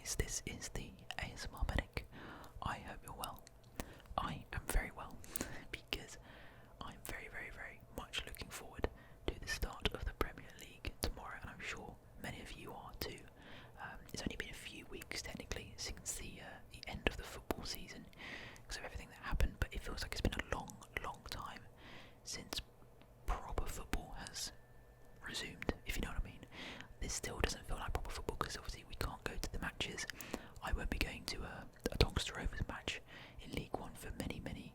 guys, this is the ASMR Medic. I hope you're well. I am very well because I'm very, very, very much looking forward to the start of the Premier League tomorrow, and I'm sure many of you are too. It's only been a few weeks technically since the end of the football season because of everything that happened, but it feels like it's been a long, long time since proper football has resumed, if you know what I mean. This still doesn't feel like proper football because obviously we can't go to the matches. I won't be going to a Doncaster Rovers match in League One for many, many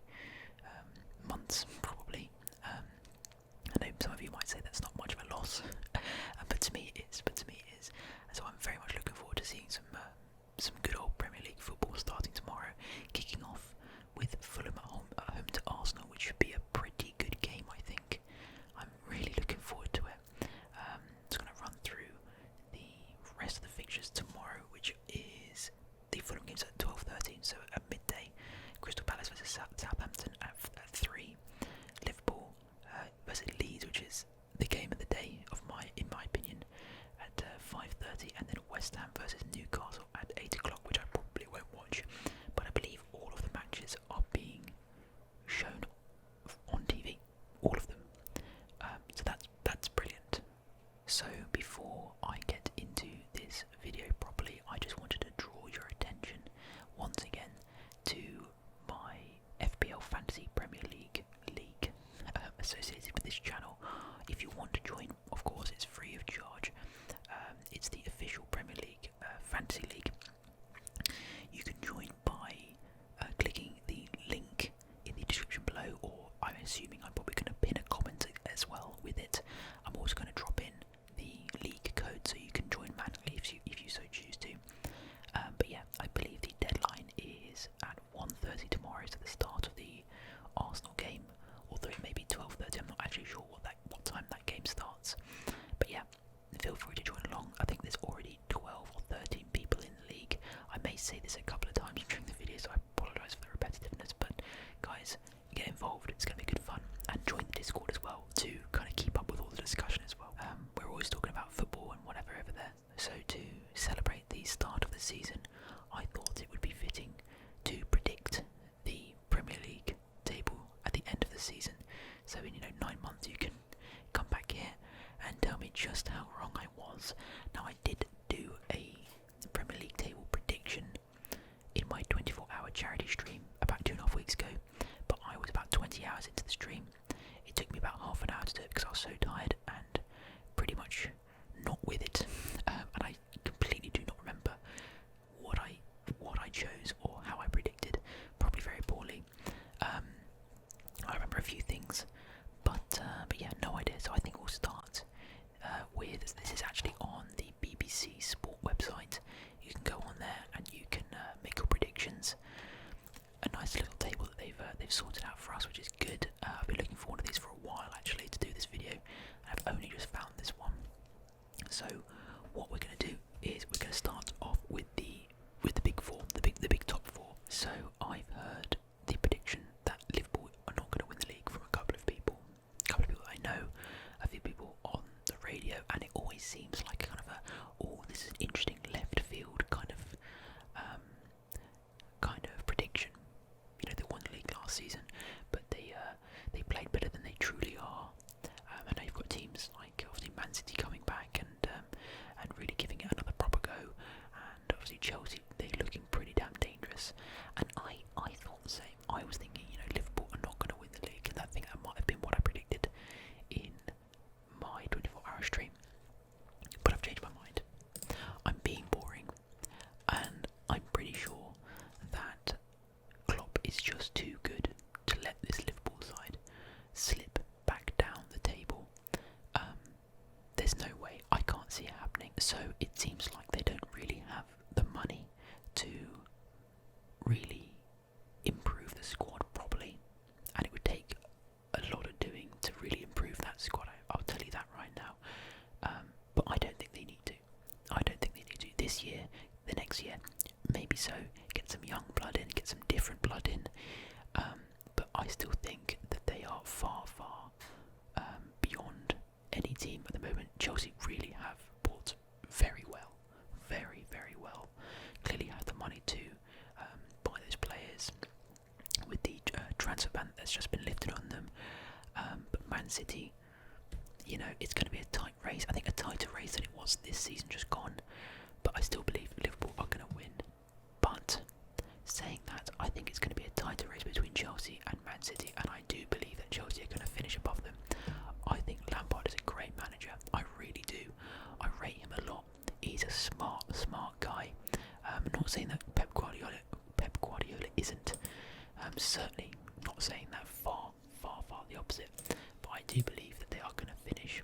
months probably. I know some of you might say that's not much of a loss, but to me it is. And so I'm very much looking forward to seeing some good old Premier League football starting tomorrow, kicking off with Fulham at home to Arsenal, which should be a pretty good game, I think. I'm really looking forward to it. Just going to run through the rest of the fixtures tomorrow, which is the Fulham games at 12:13, so at midday. Crystal Palace versus Southampton at 3. Liverpool versus Leeds, which is the game of the day in my opinion, at 5:30, and then West Ham versus Newcastle at 8 o'clock, which I probably won't watch, but I believe all of the matches are being shown on TV, all of them. So that's brilliant. So before I get into this video properly, I just wanted to draw your attention once again to my FPL Fantasy Premier League associated with this channel. If you want to join, of course, it's free of charge. It's the official Premier League Fantasy League. You can join by clicking the link in the description below, or I'm assuming I'm probably going to pin a comment as well with it. I'm also going to drop in the league code so you can join manually if you so choose to. But yeah, I believe the deadline is at 1:30 tomorrow, so the start of the Arsenal game, although it may be 12:30. I'm not actually sure what time that game starts. But yeah, feel free to join along. I think there's already 12 or 13 people in the league. I may say this a couple of times during the video, so I apologise for the repetitiveness, but guys, get involved. It's going to be good fun, and join the Discord as well to kind of keep up with all the discussion as well. We're always talking about football and whatever over there, so to celebrate the start of the season, I thought it would be fitting to predict the Premier League table at the end of the season. So in 9 months you can come back here and tell me just how wrong I was. Now, I did do a Premier League table prediction in my 24-hour charity stream about 2.5 weeks ago, but I was about 20 hours into the stream. It took me about half an hour to do it because I was so tired and pretty much not with it, and I completely do not remember what I chose or how I predicted. Probably very poorly. I remember a few things, but yeah, no idea. So I think we'll start with, this is actually on the BBC Sport website. You can go on there and you can make your predictions. A nice little table that they've sorted out for us, which is good. I've been looking forward to these for a while actually to do this video. I've only just found this one. So what we're going to do is we're going to start off with the big four, the big top four. So I've heard the prediction that Liverpool are not going to win the league from a couple of people I know, a few people on the radio, and it always seems like kind of this is an interesting left field kind of prediction. They won the league last season, but they played better than they truly are. I know you've got teams like obviously Man City coming back and really giving it another proper go, and obviously Chelsea, they're looking pretty damn dangerous. And I thought the same. I was thinking, Liverpool are not going to win the league, and I think that might have been what I predicted in my 24-hour stream. But I've changed my mind. I'm being boring, and I'm pretty sure that Klopp is just too good to let this Liverpool side slip back down the table. There's no way. I can't see it happening. So it seems like they don't really have the money to really improve the squad properly, and it would take a lot of doing to really improve that squad. I'll tell you that right now. But I don't think they need to. This year, the next year, maybe so. Get some young blood in, get some different blood in. But I still think that they are far, far beyond any team at the moment. Chelsea really have bought very well, very, very well. that's just been lifted on them. But Man City, it's going to be a tight race. I think a tighter race than it was this season just gone. But I still believe Liverpool are going to win. But saying that, I think it's going to be a tighter race between Chelsea and Man City, and I do believe that Chelsea are going to finish above them. I think Lampard is a great manager. I really do. I rate him a lot. He's a smart guy. Not saying that Pep Guardiola isn't. Certainly not saying that. Far the opposite. But I do believe that they are going to finish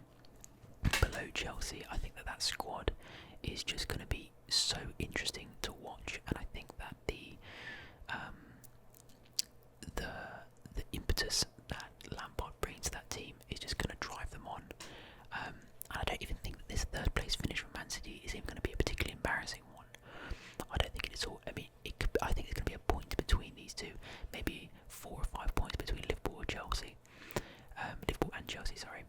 below Chelsea. I think that squad is just going to be so interesting to watch, and I think that the impetus that Lampard brings to that team is just going to drive them on. And I don't even think that this third place finish from Man City is even going to be a particularly embarrassing one. I don't think it is all. I mean, I think it's going to be a point between these two, maybe 4 or 5 points between Liverpool and Chelsea. Sorry.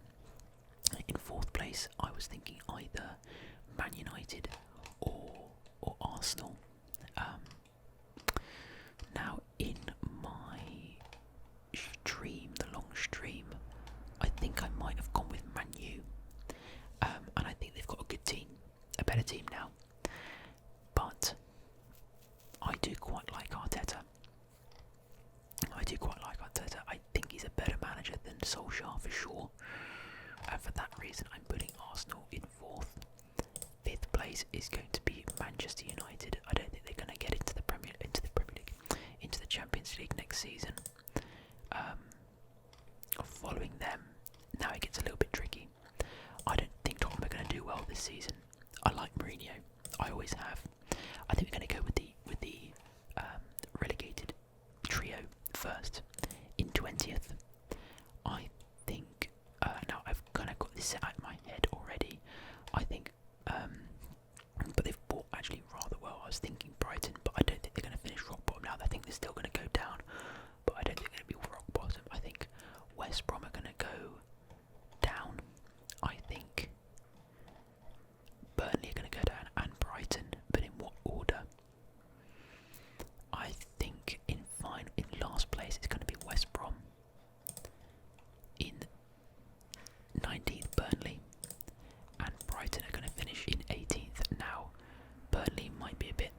In fourth place, I was thinking either Man United or Arsenal. Now, in my the long stream, I think I might have gone with Man U, and I think they've got a good team, a better team now. But I do quite like Arteta. I think he's a better manager than Solskjaer for sure. And for that reason, I'm putting Arsenal in fourth. Fifth place is going to be Manchester United. I don't think they're going to get into the Premier League, into the Champions League next season. Following them, now it gets a little bit tricky. I don't think Tottenham are going to do well this season. I like Mourinho. I always have. I think we're going to go with the relegated trio first. In 20th, I think. Now I've kind of got this set out in my head already. I think, but they've bought actually rather well. I was thinking Brighton, but I don't think they're going to finish rock bottom now. I think they're still going to go down, but I don't think they're going to be rock bottom. I think West Brom are going to go down. I think Burnley are going to go down, and Brighton, but in what order? I think in last place it's going to be West Brom. In 19th, Burnley, and Brighton are going to finish in 18th. Now, Burnley might be a bit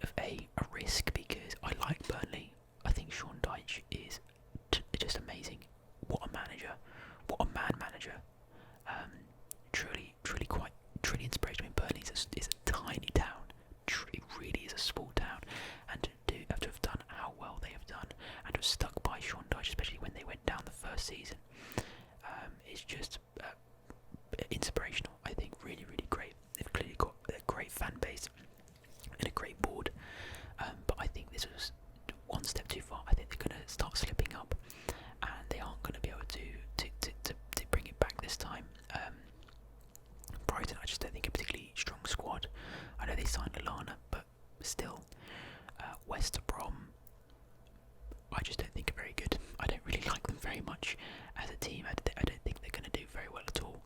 of a risk because I like Burnley. I think Sean Dyche is just amazing. What a manager! What a man manager! Truly inspirational. I mean, Burnley is a tiny town. It really is a small town, and to have done how well they have done, and to have stuck by Sean Dyche, especially when they went down the first season, is just inspirational. I think really great. They've clearly got a great fan base and a great board, but I think this was one step too far. I think they're going to start slipping up, and they aren't going to be able to bring it back this time. Brighton, I just don't think a particularly strong squad. I know they signed Lallana, but still, West Brom, I just don't think are very good. I don't really like them very much as a team. I don't think they're going to do very well at all.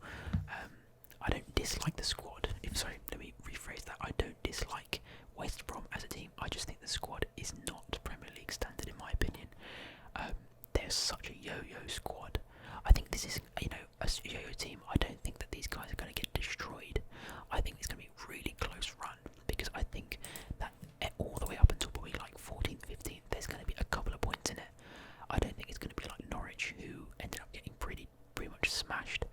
I don't dislike the squad. Let me rephrase that. I don't dislike West Brom as a team. I just think the squad is not Premier League standard in my opinion. They're such a yo-yo squad. I think this is, a yo-yo team. I don't think that these guys are going to get destroyed. I think it's going to be a really close run because I think that all the way up until probably like 14th, 15th, there's going to be a couple of points in it. I don't think it's going to be like Norwich, who ended up getting pretty much smashed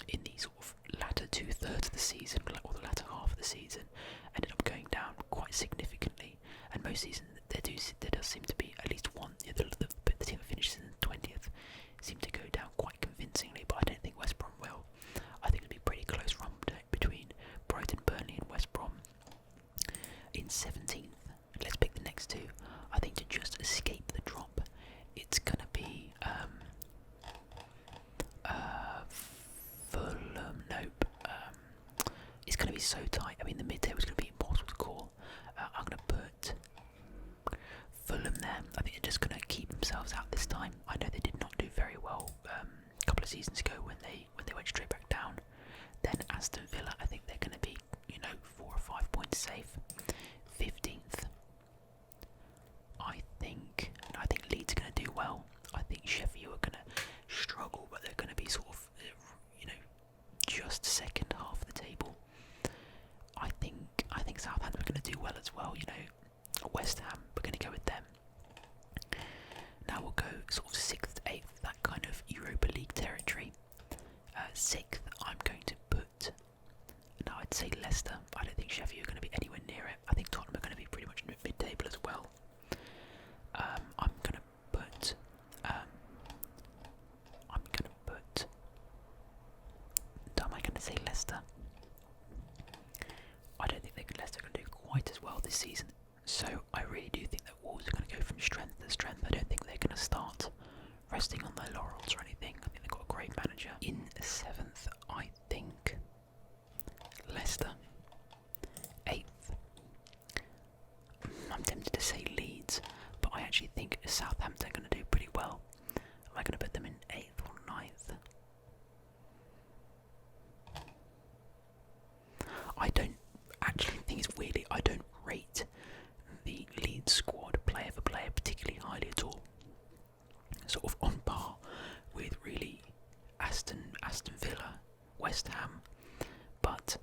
in the sort of latter 2/3 of the season, or the latter half of the season, ended up going down quite significantly. And most seasons there does seem to be at least one. The team that finishes in 20th seem to go down quite convincingly, but I don't think West Brom will. I think it'll be a pretty close run between Brighton, Burnley, and West Brom. In 17th, let's pick the next two. I think to just escape the drop, it's gonna be Fulham. Nope. It's gonna be so tight. I mean, the mid-table is gonna be impossible to call. I'm gonna put Fulham there. I think they're just gonna keep themselves out this time. I know they did not do very well a couple of seasons ago when they went straight back down. Then Aston Villa, I think they're gonna be 4 or 5 points safe. 15th. well. West Ham, we're going to go with them. Now we'll go sort of 6th, 8th, that kind of Europa League territory. 6th, I'm going to put, now I'd say Leicester. I don't think Sheffield are going to be anywhere near it. I think Tottenham are going to be pretty much mid-table as well. I'm going to put, am I going to say Leicester? I don't think Leicester are going to do quite as well this season. So I really do think that Wolves are going to go from strength to strength. I don't think they're going to start resting on their laurels or anything. I think they've got a great manager. In 7th, I think Leicester. 8th, I'm tempted to say Leeds, but I actually think Southampton are going to do pretty well. Am I going to put them in 8th or 9th? I don't actually think it's weirdly, I don't rate the Leeds squad player for player particularly highly at all. Sort of on par with really Aston Villa, West Ham, but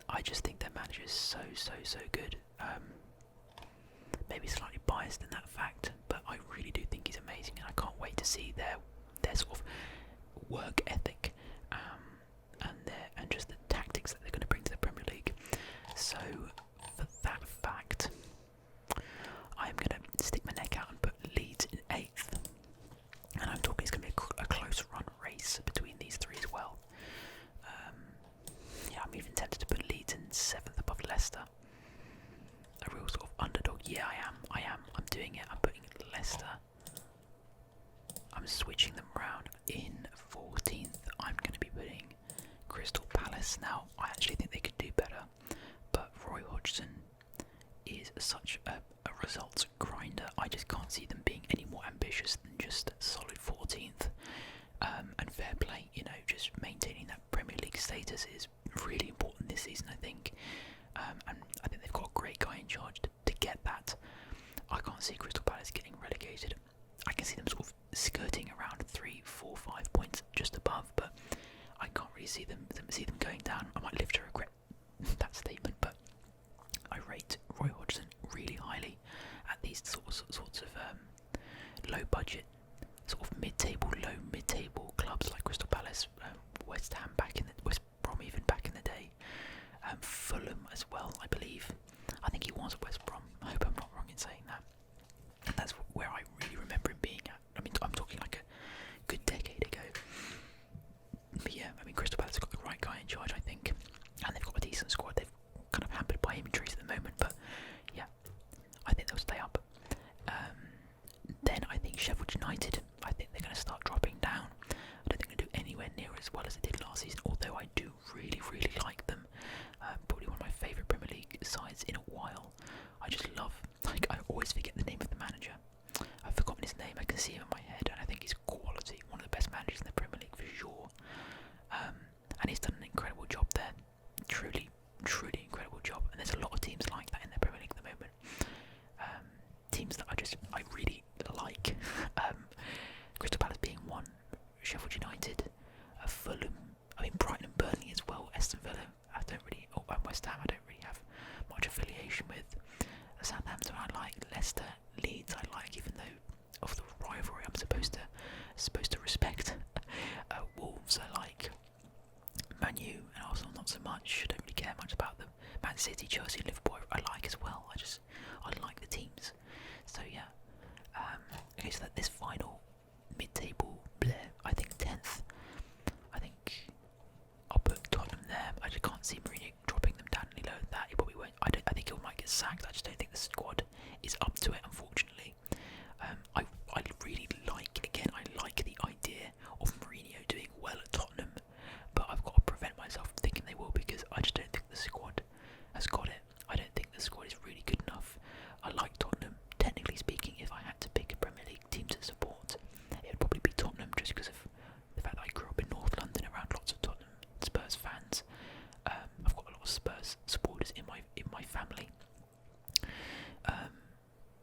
I just think their manager is so good. Maybe slightly biased in that fact, but I really do think he's amazing, and I can't wait to see their sort of work ethic and just the tactics that they're going to bring to the Premier League. So for that fact, I'm going to stick my neck out and put Leeds in 8th, and I'm talking it's going to be a close run race between these three as well. Yeah, I'm even tempted to put Leeds in 7th above Leicester. A real sort of underdog. Yeah, I am. I'm doing it. I'm putting Leicester. I'm switching them round. In 14th, I'm going to be putting Crystal Palace. Now, I actually think they could do better, but Roy Hodgson is such a results grinder. I just can't see them being any more ambitious than just solid 14th. And fair play, just maintaining that Premier League status is really important this season, I think. And I think they've got a great guy in charge to get that. I can't see Crystal Palace getting relegated. I can see them sort of skirting around 3, 4, 5 points just above, but I can't really see them going down. I might live to regret that statement, but I rate Roy Hodgson really highly at these sorts of low budget, sort of low mid-table clubs like Crystal Palace, West Ham West Brom even back in the day, Fulham as well, I believe. I think he was at West Brom. I hope I'm not wrong in saying that. And that's where I really remember him being at. I mean, I'm talking like a good decade ago. But yeah, I mean, Crystal Palace have got the right guy in charge, I think, and they've got a decent squad. They've kind of hampered by injuries at the moment, but yeah, I think they'll stay up. Then I think Sheffield United, I think they're going to start dropping down. I don't think they're going to do anywhere near as well as they did last season, although I do really like them. Probably one of my favourite Premier League sides in a while. I just love, I always forget the name of the manager. I've forgotten his name, I can see him in my head, and I think he's quality, one of the best managers in the Premier League for sure. And he's done an incredible job there. Truly incredible job. And there's a lot of teams like that in the Premier League at the moment. Teams that I really like. Crystal Palace being one, Sheffield United, Fulham, Brighton and Burnley as well, Aston Villa, West Ham I don't really have much affiliation with. Southampton I like, Leicester, Leeds I like, even though of the rivalry I'm supposed to respect. Wolves I like, Man U and Arsenal not so much, I don't really care much about them. Man City, Chelsea, Liverpool I like as well, I like the teams. So yeah, okay, so that this final mid-table, I think 10th, I think I'll put Tottenham there. I just can't see Mourinho dropping them down any lower than that. He probably won't. I think he might get sacked. I just don't think the squad is up to it, unfortunately. I really like the idea of Mourinho doing well at Tottenham, but I've got to prevent myself from thinking they will, because I just don't think the squad has got it. I don't think the squad is really good enough. I like Tottenham. Technically speaking, if I had to pick a Premier League team to support, it would probably be Tottenham, just because of the fact that I grew up in North London around lots of Tottenham Spurs fans. I've got a lot of Spurs supporters in my family.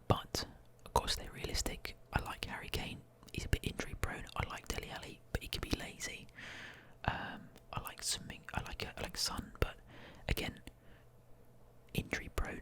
But of course they're realistic. I like Harry Kane. He's a bit injury prone. I like Dele Alli, but he can be lazy. I like Son, but again, injury prone.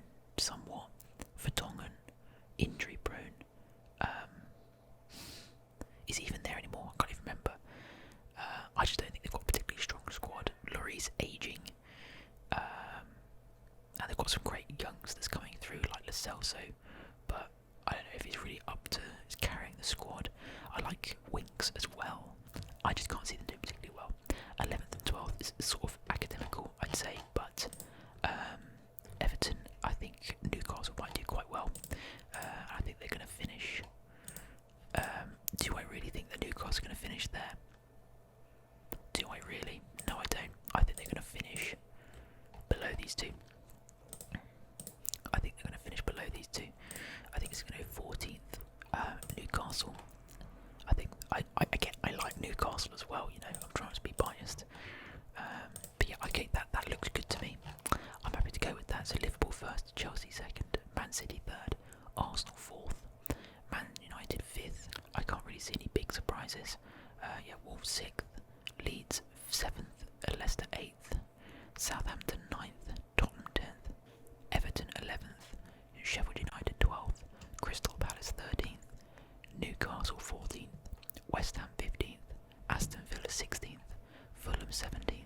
sort of academical, I'd say, but Everton, I think Newcastle might do quite well. I think they're going to finish. Do I really think that Newcastle are going to finish there? Do I really? No, I don't. I think they're going to finish below these two. I think they're going to finish below these two. I think it's going to go 14th. Newcastle. I think I like Newcastle as well. You know, I'm trying to be biased. But yeah, okay, that looks good to me. I'm happy to go with that. So Liverpool first, Chelsea second, Man City third, Arsenal fourth, Man United fifth. I can't really see any big surprises. Yeah, Wolves sixth, Leeds seventh, Leicester eighth, Southampton ninth, Tottenham 10th, Everton 11th, Sheffield United 12th, Crystal Palace 13th, Newcastle 14th, West Ham 15th, Aston Villa 16th, Fulham 17th,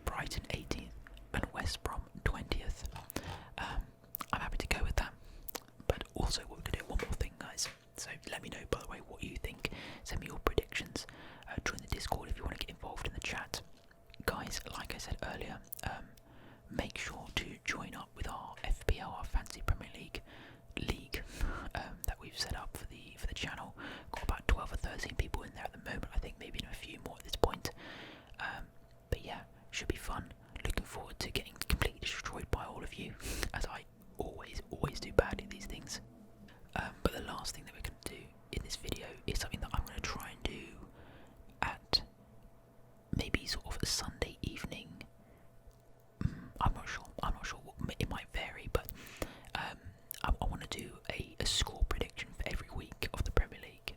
Brighton 18th, and West Brom 20th. I'm happy to go with that. But also, we're going to do one more thing, guys. So let me know, by the way, what you think. Send me your predictions. Join the Discord if you want to get involved in the chat. Guys, like I said earlier, make sure to join up with our FPL, our Fantasy Premier League that we've set up for the channel. Got about 12 or 13 people in there at the moment. I think maybe a few more at this point. But yeah, should be fun. Looking forward to getting completely destroyed by all of you, as I always do badly these things. But the last thing that we're going to do in this video is something that I'm going to try and do at maybe sort of a Sunday evening. I'm not sure. It might vary, but I want to do a score prediction for every week of the Premier League.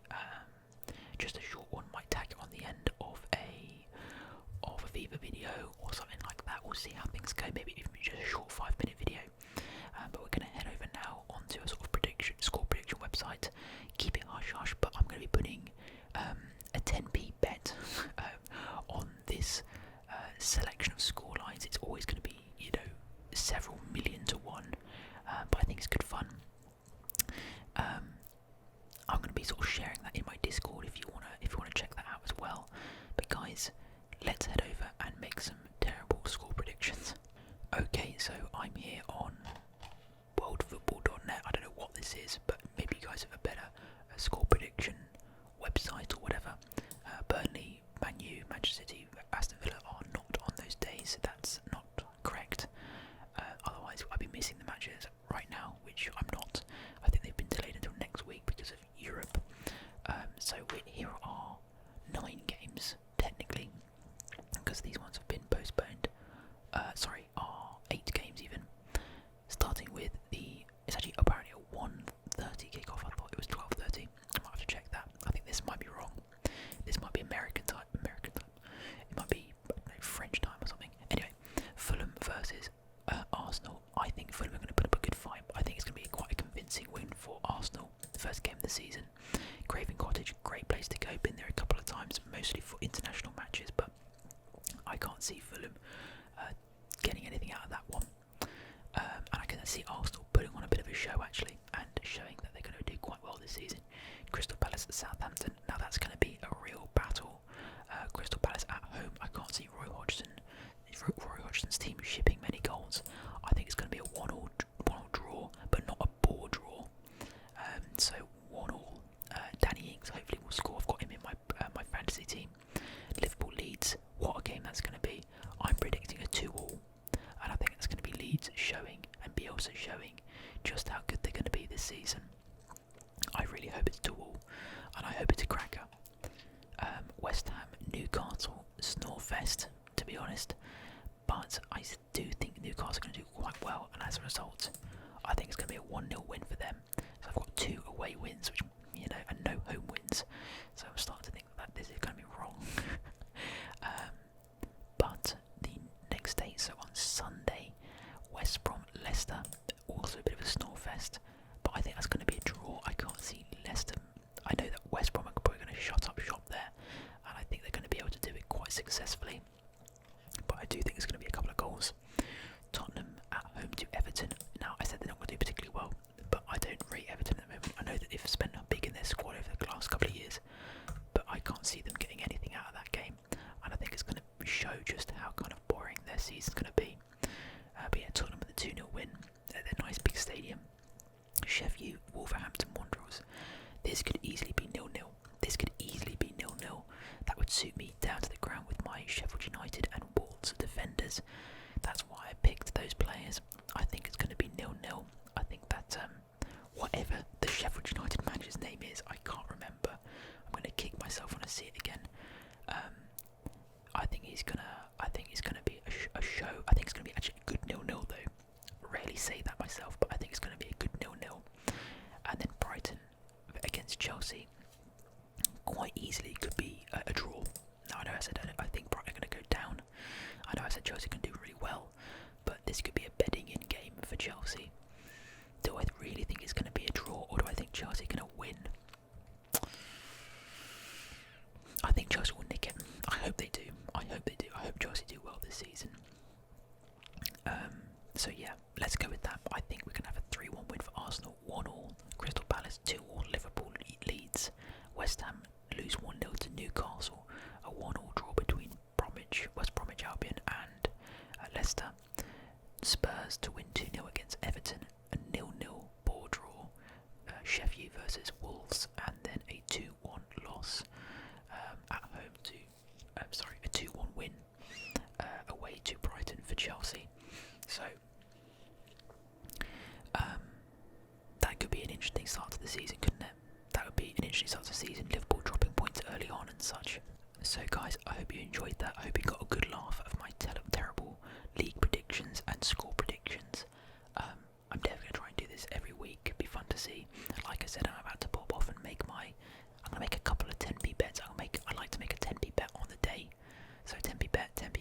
Just a short one. Might tag it on the end of a FIFA video or something like that. We'll see how things go. Maybe even just a short 5-minute video. But we're going to head over now onto a sort of score prediction website. Keep it hush hush, but I'm going to be putting a 10p bet on this selection of score lines. It's always going to be, you know, several million to one, but I think it's good fun. I'm going to be sort of sharing that in my Discord if you wanna check that out as well. But guys, let's head over and make some terrible score predictions. Okay, so I'm here on worldfootball.net. I don't know what this is, but maybe you guys have a better score prediction website or whatever. Burnley, Man U, Manchester City, Aston Villa are not on those days. That's not correct. Otherwise, I'd be missing the matches right now, which I'm not. I think they've been delayed until next week because of Europe. So here are 9 games, technically, because these ones have been postponed. Are 8 games even. Starting with it's actually apparently a 1:30 kickoff. I thought it was 12:30. I might have to check that. I think this might be wrong. This might be American time. It might be French time or something. Anyway, Fulham versus Arsenal. I think Fulham are going to put up a good fight. I think it's going to be quite a convincing win for Arsenal. The first game of the season. Craven Cottage, great place to go. Been there a couple of times, mostly for international matches, but I can't see Fulham getting anything out of that one. And I can see Arsenal putting on a bit of a show actually, and showing that they're going to do quite well this season. Crystal Palace at Southampton. Now that's going to be a real battle. Crystal Palace at home. I can't see Roy Hodgson's team shipping many goals. I think it's going to be a 1-1 draw, but not a poor draw. So 1-1. Danny Ings hopefully will score. I've got him in my fantasy team. Liverpool Leeds. What a game that's going to be. I'm predicting a 2-2. And I think that's going to be Leeds showing and Bielsa showing just how good they're going to be this season. I really hope it's 2-2, and I hope it's a cracker. West Ham, Newcastle, Snorefest, to be honest. But I do think Newcastle are going to do quite well, and as a result, I think it's going to be a 1-0 win for them. So I've got 2 away wins, which, you know, and no home wins. So I'm starting to think that this is going to be wrong. But the next day, so on Sunday, West Brom, Leicester, also a bit of a Snorefest. But I think that's going to be a draw. I can't see Leicester. I know that West Brom are probably going to shut up shop there, and I think they're going to be able to do it quite successfully. But I do think there's going to be a couple of goals. Tottenham at home to Everton. Now, I said they're not going to do particularly well, but I don't rate Everton at the moment. I know that they've spent big in their squad over the last couple of years, but I can't see them getting anything out of that game. And I think it's going to show just how kind of their season's going to be. But yeah, Tottenham with a 2-0 win at their nice big stadium. Sheffield, Wolverhampton Wanderers. This could easily be 0-0. This could easily be 0-0. That would suit me down to the ground with my Sheffield United and Wolves defenders. That's why I picked those players. I think it's going to be 0-0. I think that whatever the Sheffield United manager's name is, I can't remember. I'm going to kick myself when I see it again. I think he's gonna be a show. I think it's gonna be actually a good 0-0 though. Rarely say that myself, but I think it's gonna be a good 0-0. And then Brighton against Chelsea quite easily could be a draw. Now I know I think Brighton are gonna go down. I know I said Chelsea can do really well, but this could be a bedding in game for Chelsea. Do I really think it's gonna be a draw, or do I think Chelsea are gonna win? I think Chelsea will nick it. I hope they do. I hope Chelsea do well this season. So yeah, let's go with that. I think we're going to have a 3-1 win for Arsenal, 1-1 Crystal Palace, 2-1 Liverpool leads, West Ham lose 1-0 to Newcastle, a 1-1 draw between West Bromwich Albion and Leicester, Spurs to win 2-0 against Everton, a 0-0 ball draw, Sheffield versus Wolves, and then a 2-1 loss at home to, a 2-1 win away to Brighton for Chelsea. So that could be an interesting start to the season, couldn't it? That would be an interesting start to the season. Liverpool dropping points early on and such. So guys, I hope you enjoyed that. I hope you got a good laugh of my terrible league predictions and score predictions. I'm definitely going to try and do this every week. It'd be fun to see. Like I said, I'm about to pop off and I'm going to make a couple of 10p bets. I like to make a 10p bet on the day. So 10p bet, and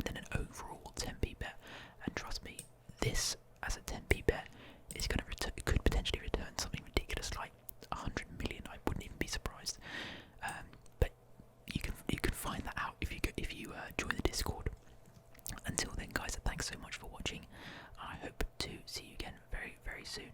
then an overall 10p bet. And trust me, this as a 10p bet is going to could potentially return something ridiculous like 100 million. I wouldn't even be surprised. But you can find that out if you join the Discord. Until then, guys, thanks so much for watching. I hope to see you again very, very soon.